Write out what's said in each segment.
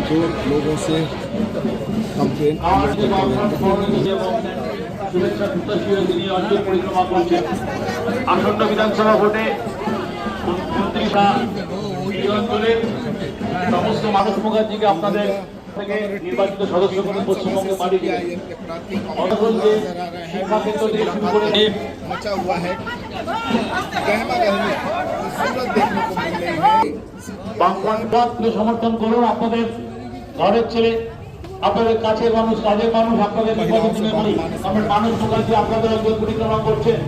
जो लोगों से कंप्लेन আসন্ন বিধানসভা ভোটে মন্ত্রীরা এই অঞ্চলের সমস্ত মানুষ মুখার্জিকে আপনাদের থেকে নির্বাচিত সদস্য করে পশ্চিমবঙ্গে পাঠিয়ে দিলেন। শিক্ষা কেন্দ্র থেকে শুরু করে मचा हुआ है, गहमा गहमी खूबसूरत देखने को मिल रही है। বামপন্থীকে সমর্থন করুন। আপনাদের ঘরের ছেলে, আপনাদের কাছের মানুষ, কাজের মানুষ, আপনাদের মানুষ মুখার্জি আপনাদের অঞ্চল পরিক্রমা করছেন।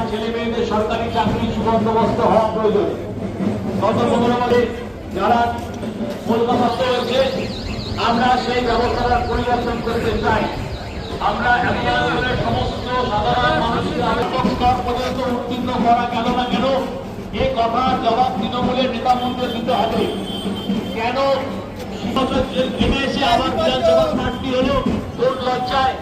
ছেলে মেয়েদের সরকারি চাকরি সুবন্দোবস্ত হওয়া প্রয়োজন। গত 15 মাসে যারা কলকাতাস্থ হয়েছে, আমরা সেই ব্যবস্থাটা পরিবর্তন করতে চাই। আমরা এলাকার সমস্ত সাধারণ মানুষকে স্তর পর্যন্ত উত্তীর্ণ করা গেল না কেন, এই কথার জবাব তৃণমূলের নেতা মন্ত্রী দিতে হবে। কেন এসে আবার বিধানসভা প্রার্থী হলো কোন লজ্জায়?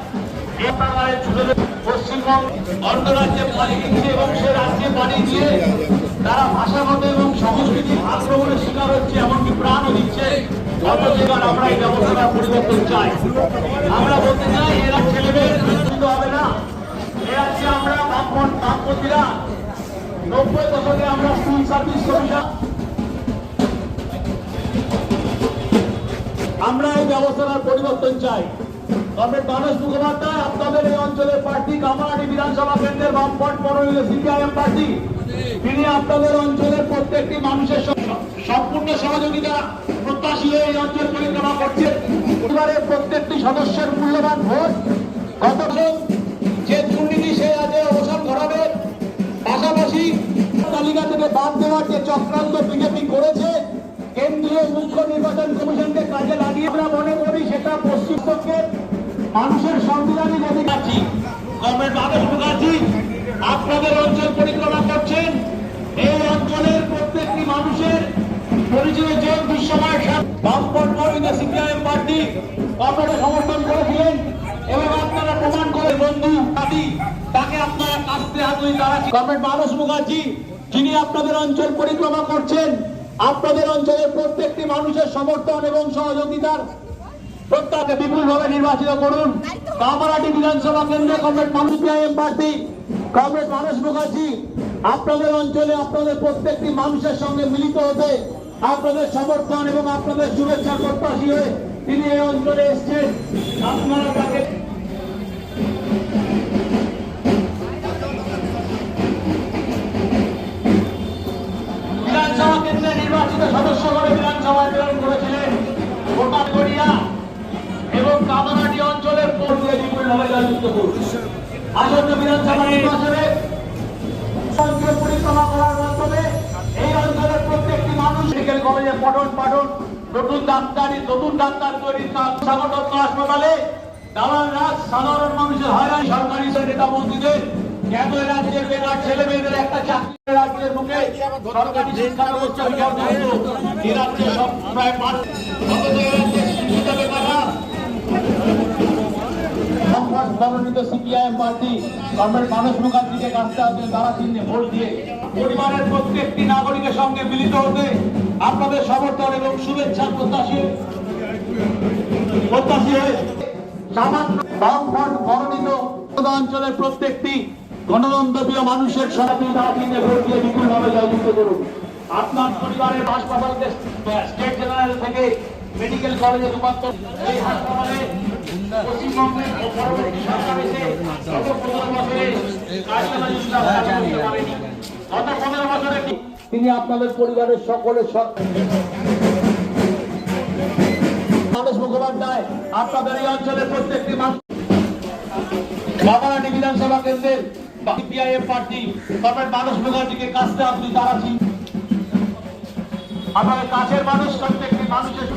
পশ্চিমবঙ্গ অন্য রাজ্যে পালিয়ে গিয়ে এবং সে রাজ্যে পালিয়ে দিয়ে তারা ভাষাগত এবং সংস্কৃতির আক্রমণের শিকার হচ্ছে, এমনকি প্রাণও দিচ্ছে। আমরা এই ব্যবস্থাটা পরিবর্তন চাই। আমরা বলতে চাই এরা ছেলেমেয়ে হবে না। এ রাজ্যে আমরা বামপন্থীরা 90 দশকে আমরা স্কুল সার্ভিস কমিশন, আমরা এই ব্যবস্থার পরিবর্তন চাই। তবে মানস মুখোপাধ্যায় আপনাদের এই অঞ্চলের প্রার্থী, কামারহাটি বিধানসভা কেন্দ্রের বামফ্রন্ট মনোনীত সিপিআইএম প্রার্থী, তিনি আপনাদের অঞ্চলের প্রত্যেকটি মানুষের সম্পূর্ণ সহযোগিতা প্রত্যাশী হয়ে এই অঞ্চল পরিক্রমা করছেন। পরিবারের প্রত্যেকটি সদস্যের মূল্যবান ভোট গত যে দুর্নীতি সে আজে অবসান ঘটাবে, পাশাপাশি তালিকা থেকে বাদ দেওয়ার যে চক্রান্ত বিজেপি করেছে, কেন্দ্রীয় মুখ্য নির্বাচন কমিশনকে কাজে লাগিয়ে আমরা মনে করি সেটা পশ্চিমবঙ্গের মানুষের সাংবিধানিক অধিকার। কমরেড মানস মুখার্জি আপনাদের অঞ্চল পরিক্রমা করছেন। এই অঞ্চলের প্রত্যেকটি মানুষের পরিচয় যে বিশ্বময় বামপন্থ মনোনীত সিপিআইএম পার্টি আপনারা সমর্থন করেছিলেন এবং আপনারা প্রমাণ করে বন্ধু দাদি তাকে আপনারা কাস্তে হাতুই তারা। কমরেড মানস মুখার্জি যিনি আপনাদের অঞ্চল পরিক্রমা করছেন, আপনাদের অঞ্চলের প্রত্যেকটি মানুষের সমর্থন এবং সহযোগিতার প্রত্যাশাকে বিপুলভাবে নির্বাচিত করুন। কামারহাটি বিধানসভা কেন্দ্রে কমরেড সিপিআইএম প্রার্থী কমরেড মানস মুখার্জি আপনাদের অঞ্চলে আপনাদের প্রত্যেকটি মানুষের সঙ্গে মিলিত হতে আপনাদের সমর্থন এবং আপনাদের শুভেচ্ছা প্রত্যাশী হয়ে তিনি এই অঞ্চলে এসছেন। আপনারা তাকে বিধানসভা কেন্দ্রে নির্বাচিত সদস্য করে বিধানসভায় প্রেরণ করেছিলেন। গোটাগড়িয়া এবং কামারহাটি অঞ্চলের পূর্বে বিপুলভাবে জয়যুক্ত করুন। আসন্ন বিধানসভা নির্বাচনে অঞ্চল পরিক্রমা করার মাধ্যমে এই অঞ্চলের প্রত্যেকটি মানুষ মেডিকেল কলেজে পঠন পাঠন, নতুন ডাক্তার তৈরির কাজ, সংগঠন হাসপাতালে দালাল রাজ, সাধারণ মানুষের হয়রানি, সরকারি নেতা মন্ত্রীদের কেন রাজ্যের বেকার ছেলে মেয়েদের একটা চাকরি রাজ্যের মুখে সরকারি শিক্ষা ব্যবস্থা এই রাজ্যে সব প্রায় মনোনীত সিপিআইএম প্রার্থী কমরেড মানস মুখার্জিকে কাস্তে হাতে তারা চিহ্নে ভোট দিয়ে পরিবারের প্রত্যেকটি নাগরিকের সঙ্গে মিলিত হতে আপনাদের সমর্থন এবং শুভেচ্ছা প্রত্যাশী হয়ে সামান্য বামফ্রন্ট মনোনীত অঞ্চলের প্রত্যেকটি গণতন্ত্রপ্রিয় মানুষের সঙ্গে তারা চিহ্নে ভোট দিয়ে বিপুলভাবে জয়যুক্ত করুন। আপনার পরিবারের হাসপাতাল স্টেট জেনারেল থেকে মেডিকেল কলেজে রূপান্তর, এই হাসপাতালে পশ্চিমবঙ্গের পরবর্তী সরকার এসে গত 15 বছরে গত 15 বছরে তিনি আপনাদের পরিবারের সকলের মানস মুখোপাধ্যায় আপনাদের এই অঞ্চলের প্রত্যেকটি মানুষ কামারহাটি বিধানসভা কেন্দ্রের সিপিআইএম প্রার্থী কমরেড মানস মুখার্জিকে কাস্তে আপনি তারা আপনাদের কাছের মানুষ প্রত্যেকটি মানুষের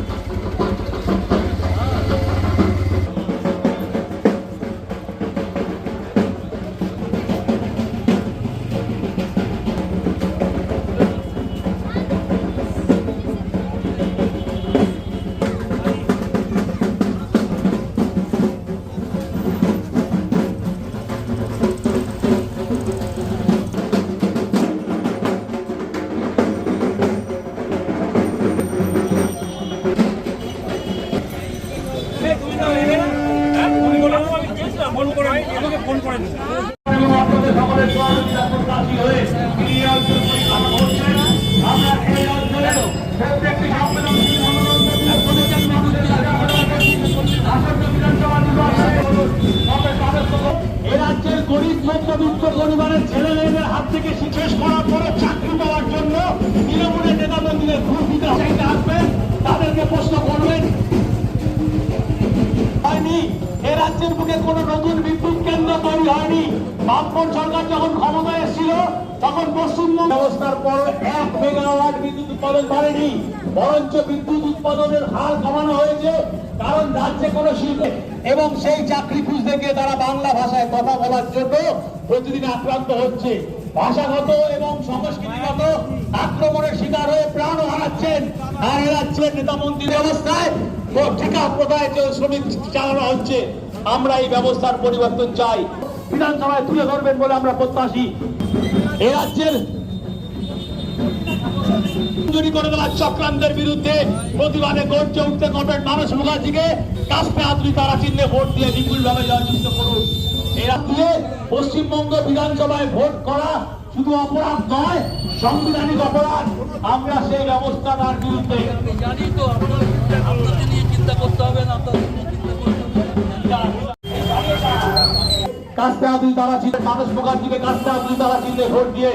এবং আপনাদের সকলের সহযোগিতা প্রত্যাশী হয়ে তিনি এই অঞ্চল পরিচালনা করছেন। আমরা এই অঞ্চলের প্রত্যেকটি সংবেদনশীল গণতন্ত্রের মানুষের কাছে আবেদন করছি, আসন্ন বিধানসভা নির্বাচনে এ রাজ্যের গরিব মধ্যবিত্ত পরিবারের ছেলে মেয়েদের হাত থেকে শেষ করার পরে চাকরি পাওয়ার জন্য তৃণমূলের নেতা মন্ত্রীদের ঘুষ দিতে চাইতে আসবেন, তাদেরকে প্রশ্ন করবেন হয়নি। এ রাজ্যের বুকে কোনো নতুন বিদ্যুৎ কেন্দ্র তৈরি হয়নি। বামপন সরকার যখন ক্ষমতায় এসেছিল তখন পশ্চিমবঙ্গ ব্যবস্থার পর 1 মেগাওয়াট বিদ্যুৎ উৎপাদন বাড়েনি, বরঞ্চ বিদ্যুৎ উৎপাদনের হার কমানো হয়েছে। কারণ রাজ্যে কোনো শিল্প এবং সেই চাকরি খুঁজতে গিয়ে তারা বাংলা ভাষায় কথা বলার জন্য প্রতিদিন আক্রান্ত হচ্ছে। ভাষাগত এবং সংস্কৃতিগত আক্রমণের শিকার হয়ে প্রাণও হারাচ্ছেন। আর এ রাজ্যের নেতা মন্ত্রী ব্যবস্থায় ঠিকা প্রথায় যে শ্রমিক চালানো হচ্ছে, আমরা এই ব্যবস্থার পরিবর্তন চাই। বিধানসভায় তুলে ধরবেন বলে আমরা প্রত্যাশী। এ রাজ্যের মঞ্জুরি করে দেওয়ার চক্রান্তের বিরুদ্ধে প্রতিবাদে গর্জে উঠতে কমরেড মানস মুখার্জিকে কাস্তে হাতুড়ি তারা চিহ্নে ভোট দিয়ে বিপুলভাবে জয়যুক্ত করুন। এরা দিয়ে পশ্চিমবঙ্গ বিধানসভায় ভোট করা শুধু অপরাধ নয়, সাংবিধানিক অপরাধ। আমরা সেই ব্যবস্থাটার বিরুদ্ধে জানি তো আপনাদের নিয়ে চিন্তা করতে হবে না, আপনাদের নিয়ে চিন্তা করতে হবে। কাস্তে হাতুড়ি তারা চিহ্নে মানস মুখার্জিকে কাস্তে হাতুড়ি তারা চিহ্নে ভোট দিয়ে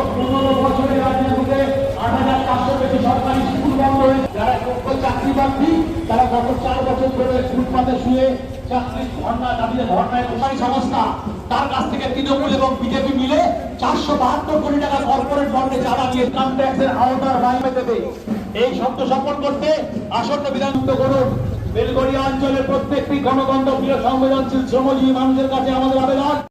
15 বছরের রাজ্যের মধ্যে 8,500 বেশি সরকারি স্কুল বন্ধ হয়েছে। যারা যোগ্য চাকরি প্রার্থী তারা গত 4 বছর ধরে ফুটপাতে শুয়ে চাকরির ধর্ণা দাবিতে ধর্ণায় সরকারি সংস্থা তার কাছ থেকে তৃণমূল এবং বিজেপি মিলে 472 কোটি টাকা কর্পোরেট বন্ডে চাঁদা নিয়ে ইনকাম ট্যাক্সের আওতার বাইরে দেবে। এই শর্ত সম্পন্ন করতে আসন্ন বিধানযুক্ত করুন। বেলগড়িয়া অঞ্চলের প্রত্যেকটি গণতন্ত্র প্রিয় সংবেদনশীল শ্রমজীবী মানুষের কাছে আমাদের আবেদন।